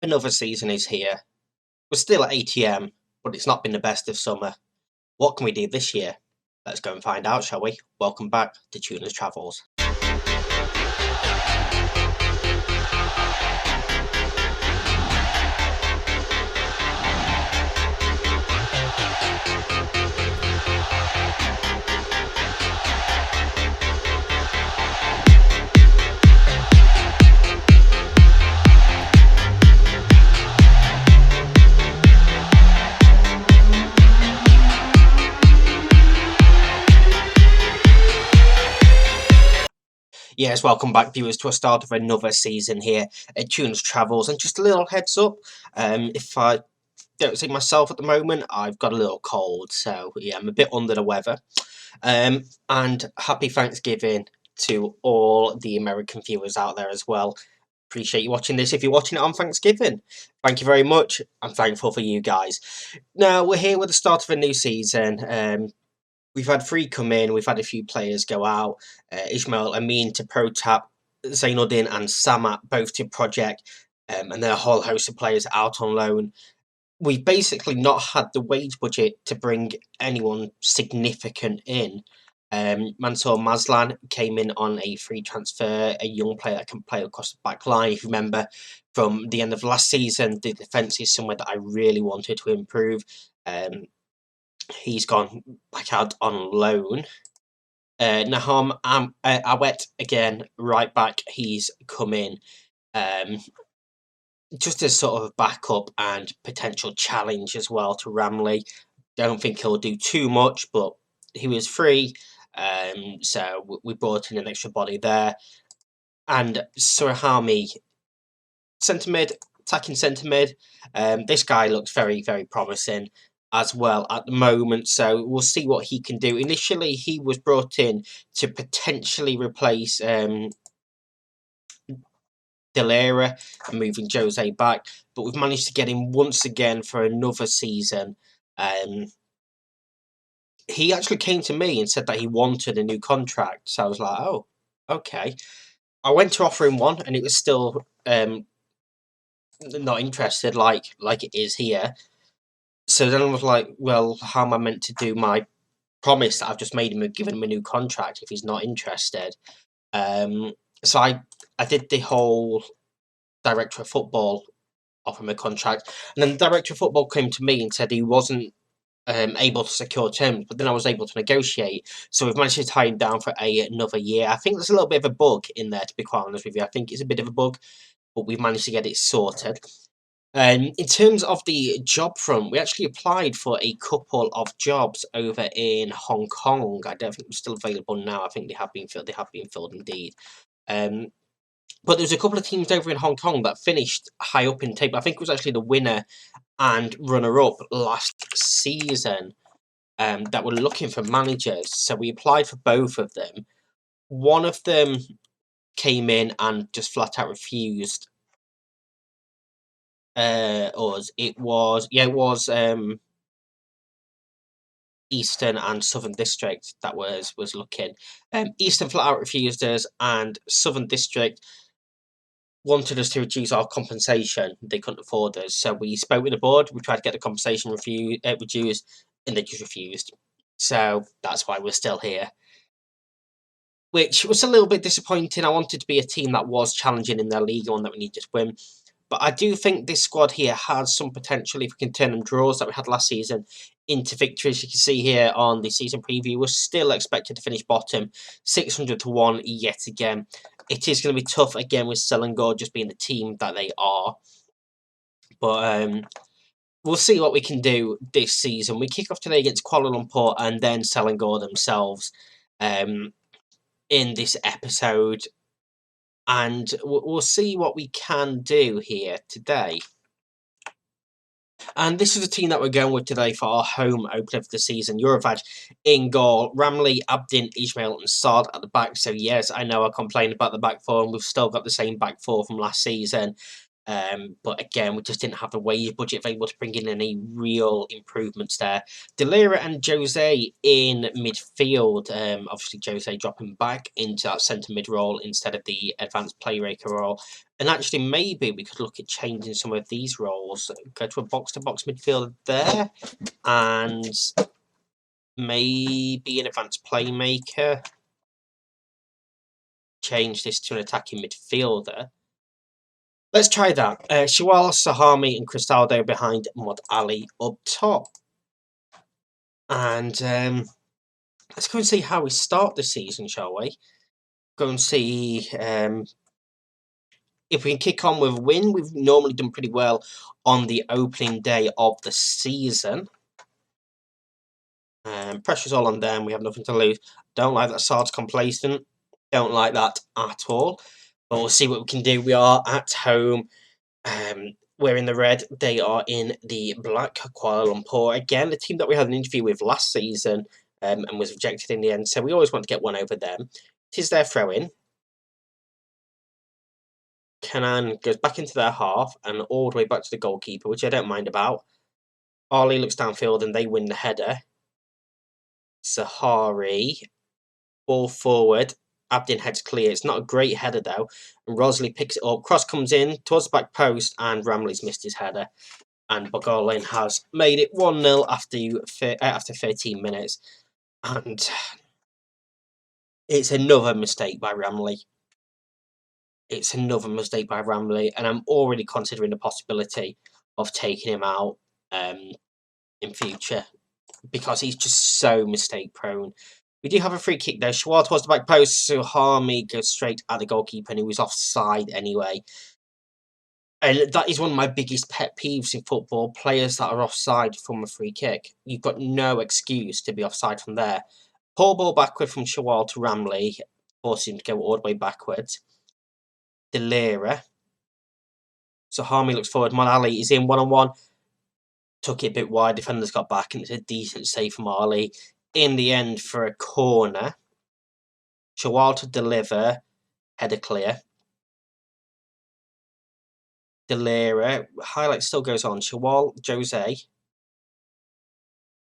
Another season is here. We're still at ATM, but it's not been the best of summer. What can we do this year? Let's go and find out, shall we? Welcome back to Tuner's Travels. Yes, welcome back, viewers, to a start of another season here at Tuner's Travels. And just a little heads up, if I don't see myself at the moment, I've got a little cold, so yeah, I'm a bit under the weather. And happy Thanksgiving to all the American viewers out there as well. Appreciate you watching this. If you're watching it on Thanksgiving, thank you very much. I'm thankful for you guys. Now, we're here with the start of a new season. We've had 3 come in, we've had a few players go out. Ismail Amin to Pro Tap, Zainuddin and Samat both to Project, and then a whole host of players out on loan. We've basically not had the wage budget to bring anyone significant in. Mansour Mazlan came in on a free transfer, a young player that can play across the back line. If you remember from the end of last season, the defence is somewhere that I really wanted to improve. He's gone back out on loan. Nahom Awet again, right back. He's come in just as sort of backup and potential challenge as well to Ramley. Don't think he'll do too much, but he was free, so we brought in an extra body there. And Surahami, centre mid, attacking centre mid. This guy looks very, very promising as well at the moment, so we'll see what he can do. Initially, he was brought in to potentially replace Delera and moving Jose back, but we've managed to get him once again for another season. He actually came to me and said that he wanted a new contract, so I was like, oh, okay. I went to offer him one, and it was still not interested like it is here. So then I was like, well, how am I meant to do my promise that I've just made him and given him a new contract if he's not interested? So I did the whole director of football offer him a contract, and then the director of football came to me and said he wasn't able to secure terms, but then I was able to negotiate. So we've managed to tie him down for another year. I think there's a little bit of a bug in there, to be quite honest with you. I think it's a bit of a bug, but we've managed to get it sorted. In terms of the job front, we actually applied for a couple of jobs over in Hong Kong. I don't think they're still available now. I think they have been filled. They have been filled indeed. But there's a couple of teams over in Hong Kong that finished high up in the table. I think it was actually the winner and runner-up last season that were looking for managers. So we applied for both of them. One of them came in and just flat out refused us. It was Eastern and Southern District that was looking. Eastern flat out refused us, and Southern District wanted us to reduce our compensation. They couldn't afford us, so we spoke with the board. We tried to get the compensation reduced, and they just refused. So that's why we're still here, which was a little bit disappointing. I wanted to be a team that was challenging in their league, one that we needed to win. But I do think this squad here has some potential if we can turn them draws that we had last season into victories. You can see here on the season preview, we're still expected to finish bottom, 600 to 1 yet again. It is going to be tough again with Selangor just being the team that they are. But we'll see what we can do this season. We kick off today against Kuala Lumpur and then Selangor themselves in this episode. And we'll see what we can do here today. And this is the team that we're going with today for our home opener for the season. Eurovaj in goal. Ramley, Abdin, Ismail and Saad at the back. So yes, I know I complained about the back four, and we've still got the same back four from last season. But again, we just didn't have the wage budget available to bring in any real improvements there. Delira and Jose in midfield. Obviously, Jose dropping back into that centre mid role instead of the advanced playmaker role. And actually, maybe we could look at changing some of these roles. Go to a box-to-box midfielder there, and maybe an advanced playmaker. Change this to an attacking midfielder. Let's try that. Shawal, Sahami and Cristaldo behind Mod Ali up top. And let's go and see how we start the season, shall we? Go and see if we can kick on with a win. We've normally done pretty well on the opening day of the season. Pressure's all on them. We have nothing to lose. Don't like that Sard's complacent. Don't like that at all. But we'll see what we can do. We are at home. We're in the red. They are in the black. Kuala Lumpur. Again, the team that we had an interview with last season and was rejected in the end. So we always want to get one over them. It is their throw-in. Kanan goes back into their half and all the way back to the goalkeeper, which I don't mind about. Ali looks downfield and they win the header. Sahari. Ball forward. Abdin heads clear. It's not a great header though. And Rosley picks it up. Cross comes in towards the back post and Ramley's missed his header. And Bogolin has made it 1-0 after 13 minutes. And it's another mistake by Ramley. It's another mistake by Ramley. And I'm already considering the possibility of taking him out in future. Because he's just so mistake prone. We do have a free kick though. Shawar towards the back post. Suhami goes straight at the goalkeeper and he was offside anyway. And that is one of my biggest pet peeves in football. Players that are offside from a free kick. You've got no excuse to be offside from there. Poor ball backward from Shawar to Ramley. Forcing him to go all the way backwards. Delira. Suhami looks forward. Monali is in one-on-one. Took it a bit wide. Defenders got back and it's a decent save from Ali. In the end for a corner. Shawal to deliver. Header clear. Delira. Highlight still goes on. Shawal, Jose.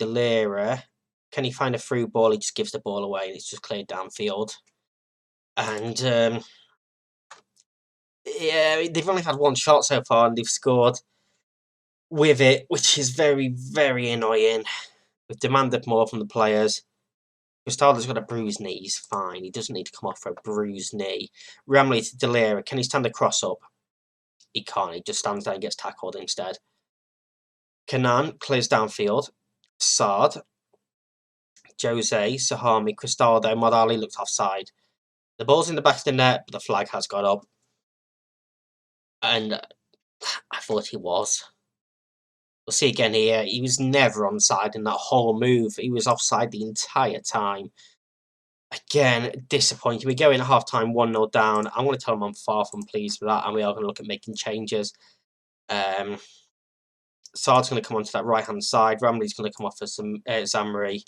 Delira. Can he find a through ball? He just gives the ball away and it's just cleared downfield. And yeah, they've only had one shot so far and they've scored with it, which is very, very annoying. We've demanded more from the players. Cristaldo's got a bruised knee. He's fine. He doesn't need to come off for a bruised knee. Ramley to Delira. Can he stand the cross up? He can't. He just stands there and gets tackled instead. Kanan clears downfield. Sard. Jose. Sahami. Cristaldo. Modali looks offside. The ball's in the back of the net, but the flag has got up. And I thought he was. We'll see again here. He was never onside in that whole move. He was offside the entire time. Again, disappointing. We go in at half-time 1-0 down. I'm going to tell them I'm far from pleased with that, and we are going to look at making changes. Sard's going to come onto that right-hand side. Ramley's going to come off for some Zamri.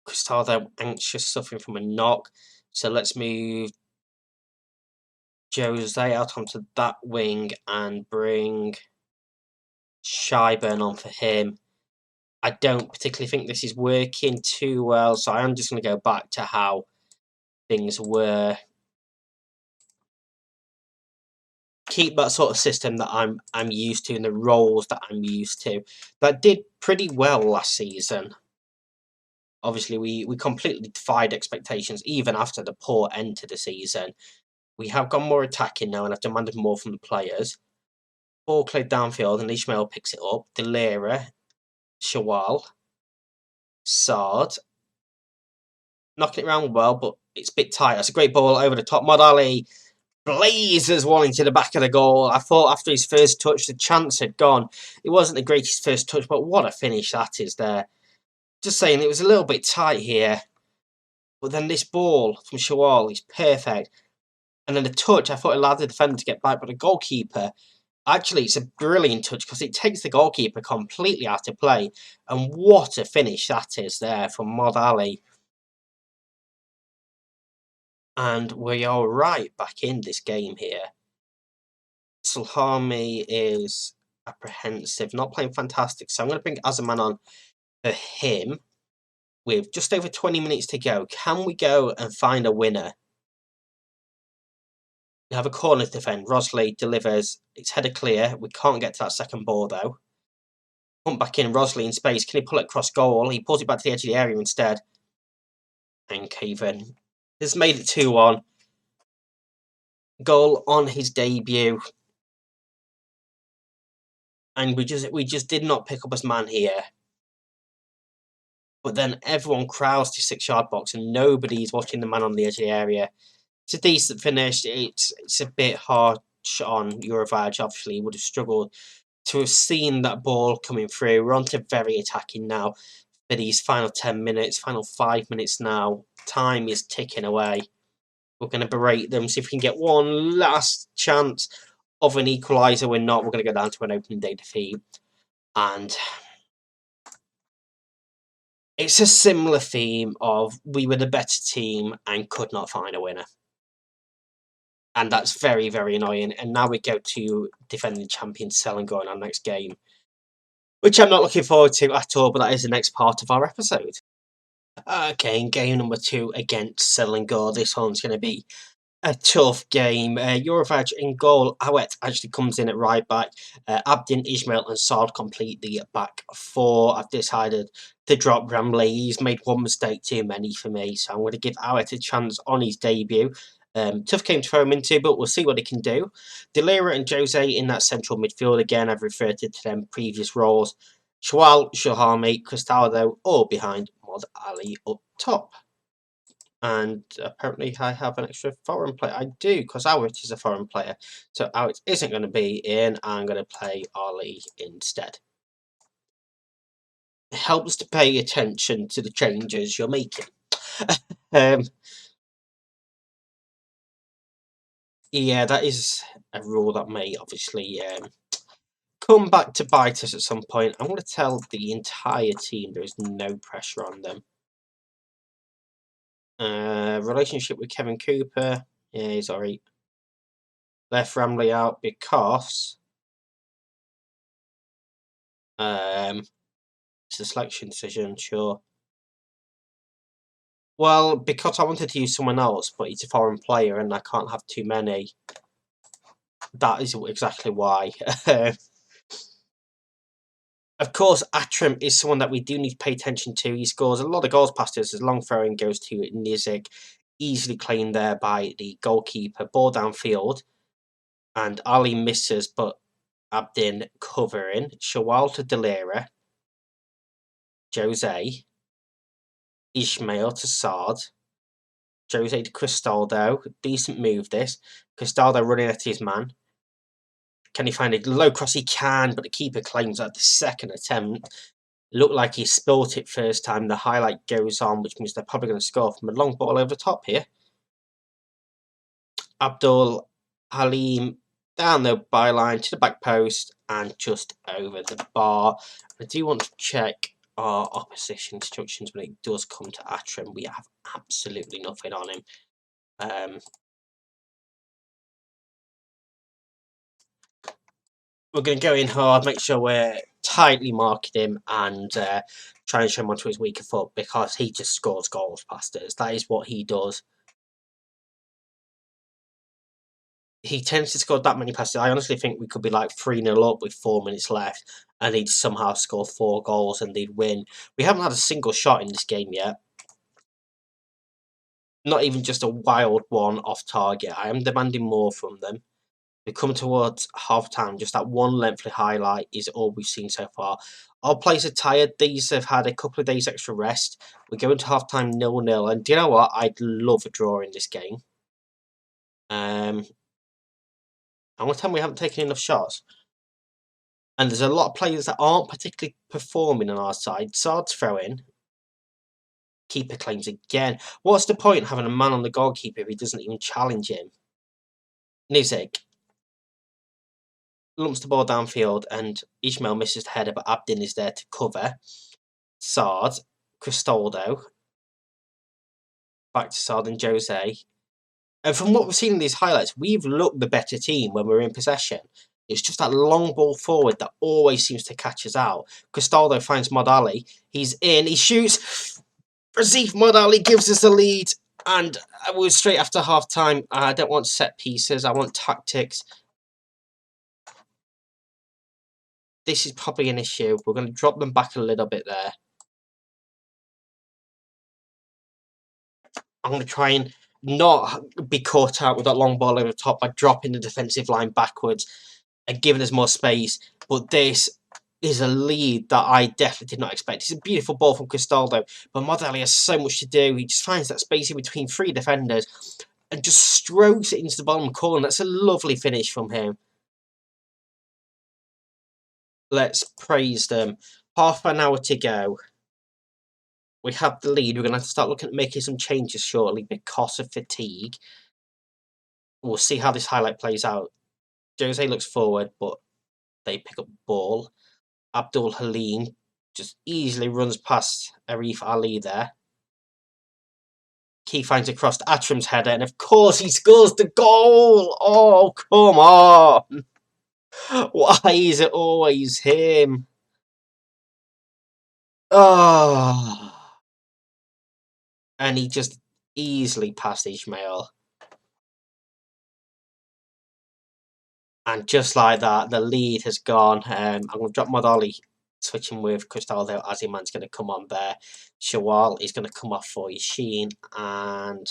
Cristaldo anxious, suffering from a knock. So let's move Jose out onto that wing and bring Shyburn on for him. I don't particularly think this is working too well, so I'm just going to go back to how things were. Keep that sort of system that I'm used to and the roles that I'm used to. That did pretty well last season. Obviously, we completely defied expectations even after the poor end to the season. We have gone more attacking now and I've demanded more from the players. Ball cleared downfield and Ishmael picks it up. Delira, Shawal, Sard. Knocking it around well, but it's a bit tight. That's a great ball over the top. Modali blazes one into the back of the goal. I thought after his first touch, the chance had gone. It wasn't the greatest first touch, but what a finish that is there. Just saying, it was a little bit tight here. But then this ball from Shawal is perfect. And then the touch, I thought it allowed the defender to get back, but the goalkeeper, actually, it's a brilliant touch because it takes the goalkeeper completely out of play. And what a finish that is there from Mod Ali. And we are right back in this game here. Salhami is apprehensive, not playing fantastic, so I'm going to bring Azaman on for him with just over 20 minutes to go. Can we go and find a winner? We have a corner to defend. Rosley delivers. It's header clear. We can't get to that second ball, though. Pump back in. Rosley in space. Can he pull it across goal? He pulls it back to the edge of the area instead. And Caven has made it 2-1. Goal on his debut. And we just did not pick up his man here. But then everyone crowds to 6-yard box and nobody's watching the man on the edge of the area. It's a decent finish. It's a bit harsh on Eurovaj. Obviously, he would have struggled to have seen that ball coming through. We're on to very attacking now for these final 10 minutes, final 5 minutes now. Time is ticking away. We're going to berate them, see if we can get one last chance of an equaliser. We're not. We're going to go down to an opening day defeat. And it's a similar theme of we were the better team and could not find a winner. And that's very, very annoying. And now we go to defending champion Selangor in our next game, which I'm not looking forward to at all, but that is the next part of our episode. Okay, in game number 2 against Selangor, this one's going to be a tough game. Eurovaj in goal. Awet actually comes in at right back. Abdin, Ismail and Saad complete the back four. I've decided to drop Ramley. He's made one mistake too many for me, so I'm going to give Awet a chance on his debut. Tough game to throw him into, but we'll see what he can do. Delira and Jose in that central midfield again. I've referred to them previous roles. Shawal, Shahami, Cristaldo, all behind Mod Ali up top. And apparently I have an extra foreign player. I do, because Awit is a foreign player. So Awit isn't going to be in. I'm going to play Ali instead. It helps to pay attention to the changes you're making. Yeah, that is a rule that may obviously come back to bite us at some point. I'm going to tell the entire team there is no pressure on them. Relationship with Kevin Cooper. Yeah, he's alright. Left Ramley out because it's a selection decision, sure. Well, because I wanted to use someone else, but he's a foreign player and I can't have too many. That is exactly why. Of course, Atram is someone that we do need to pay attention to. He scores a lot of goals past us. His long throwing goes to Nizik. Easily claimed there by the goalkeeper. Ball downfield. And Ali misses, but Abdin covering. Shawal to Delira. Jose. Ishmael to Saad. Jose to Cristaldo. Decent move this. Cristaldo running at his man. Can he find a low cross? He can, but the keeper claims that the second attempt. Looked like he spilt it first time. The highlight goes on, which means they're probably going to score from a long ball over the top here. Abdul Halim down the byline to the back post and just over the bar. I do want to check our opposition instructions when it does come to Atram. We have absolutely nothing on him. We're going to go in hard, make sure we're tightly marking him and try and show him onto his weaker foot because he just scores goals past us. That is what he does. He tends to score that many passes. I honestly think we could be like 3-0 up with 4 minutes left and he'd somehow score 4 goals and they'd win. We haven't had a single shot in this game yet. Not even just a wild one off target. I am demanding more from them. We come towards half time, just that one lengthy highlight is all we've seen so far. Our players are tired. These have had a couple of days extra rest. We go into half time 0-0. And do you know what? I'd love a draw in this game. I'm going to tell them we haven't taken enough shots. And there's a lot of players that aren't particularly performing on our side. Saad's throw-in. Keeper claims again. What's the point having a man on the goalkeeper if he doesn't even challenge him? Nizik lumps the ball downfield and Ishmael misses the header, but Abdin is there to cover. Saad, Cristaldo, back to Saad and Jose. And from what we've seen in these highlights, we've looked the better team when we're in possession. It's just that long ball forward that always seems to catch us out. Cristaldo finds Modali. He's in. He shoots. Razif Modali gives us the lead. And we're straight after half time. I don't want set pieces. I want tactics. This is probably an issue. We're going to drop them back a little bit there. I'm going to try and not be caught out with that long ball over the top by dropping the defensive line backwards and giving us more space. But this is a lead that I definitely did not expect. It's a beautiful ball from Cristaldo, but Modali has so much to do. He just finds that space in between three defenders and just strokes it into the bottom corner. That's a lovely finish from him. Let's praise them. Half an hour to go. We have the lead. We're going to have to start looking at making some changes shortly because of fatigue. We'll see how this highlight plays out. Jose looks forward, but they pick up the ball. Abdul Halim just easily runs past Arif Ali there. Key finds across to Atram's header, and of course he scores the goal! Oh, come on! Why is it always him? Oh! And he just easily passed Ismail. And just like that, the lead has gone. I'm going to drop Modali, switching with Cristaldo. Aziman's going to come on there. Shawal is going to come off for Yashin. And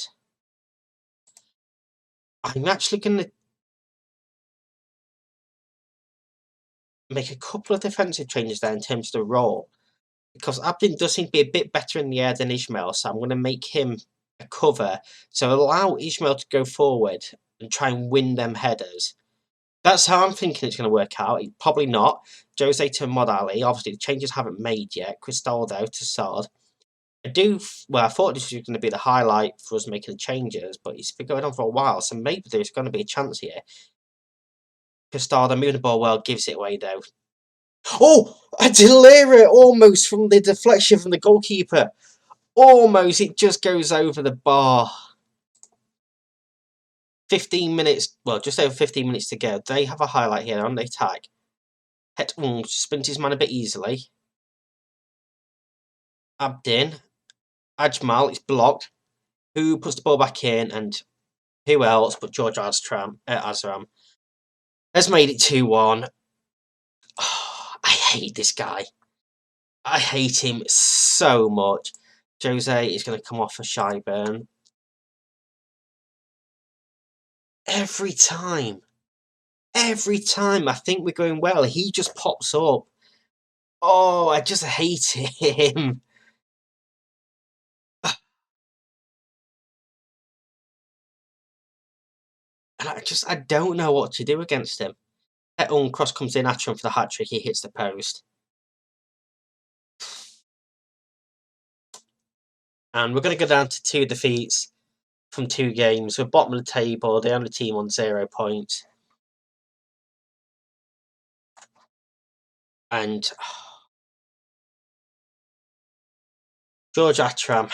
I'm actually going to make a couple of defensive changes there in terms of the role. Because Abdin does seem to be a bit better in the air than Ismail. So I'm going to make him a cover. So allow Ismail to go forward and try and win them headers. That's how I'm thinking it's going to work out. Probably not. Jose to Modali. Obviously, the changes haven't made yet. Cristaldo to Sard. I thought this was going to be the highlight for us making the changes, but it's been going on for a while, so maybe there's going to be a chance here. Cristaldo moving the ball well, gives it away though. Oh! A delirium almost from the deflection from the goalkeeper. Almost, it just goes over the bar. 15 minutes, well, just over 15 minutes to go. They have a highlight here on the attack. Het spins his man a bit easily. Abdin. Ajmal, it's blocked. Who puts the ball back in, and who else but George Azram has made it 2-1. Oh, I hate this guy. I hate him so much. Jose is going to come off for Shyburn. Every time I think we're going well, he just pops up. Oh, I just hate him. And I don't know what to do against him. Eton cross comes in at him for the hat-trick, he hits the post. And we're going to go down to 2 defeats from 2 games. We're bottom of the table, the only team on 0 points. And George Atram.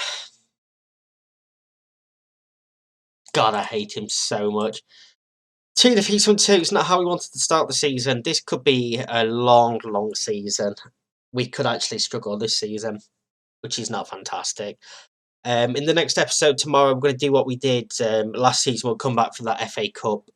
God, I hate him so much. 2 defeats from 2. It's not how we wanted to start the season. This could be a long, long season. We could actually struggle this season, which is not fantastic. In the next episode tomorrow, we're going to do what we did last season. We'll come back for that FA Cup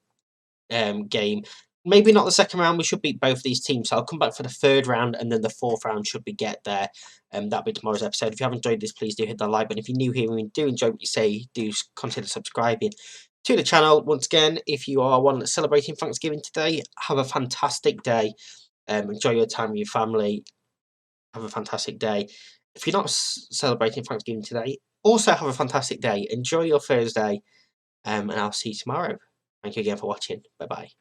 game. Maybe not the second round. We should beat both these teams. So I'll come back for the 3rd round, and then the 4th round should we get there. That'll be tomorrow's episode. If you haven't enjoyed this, please do hit that like button. If you're new here and do enjoy what you say, do consider subscribing to the channel. Once again, if you are one that's celebrating Thanksgiving today, have a fantastic day. Enjoy your time with your family. Have a fantastic day. If you're not celebrating Thanksgiving today, also have a fantastic day. Enjoy your Thursday, and I'll see you tomorrow. Thank you again for watching. Bye-bye.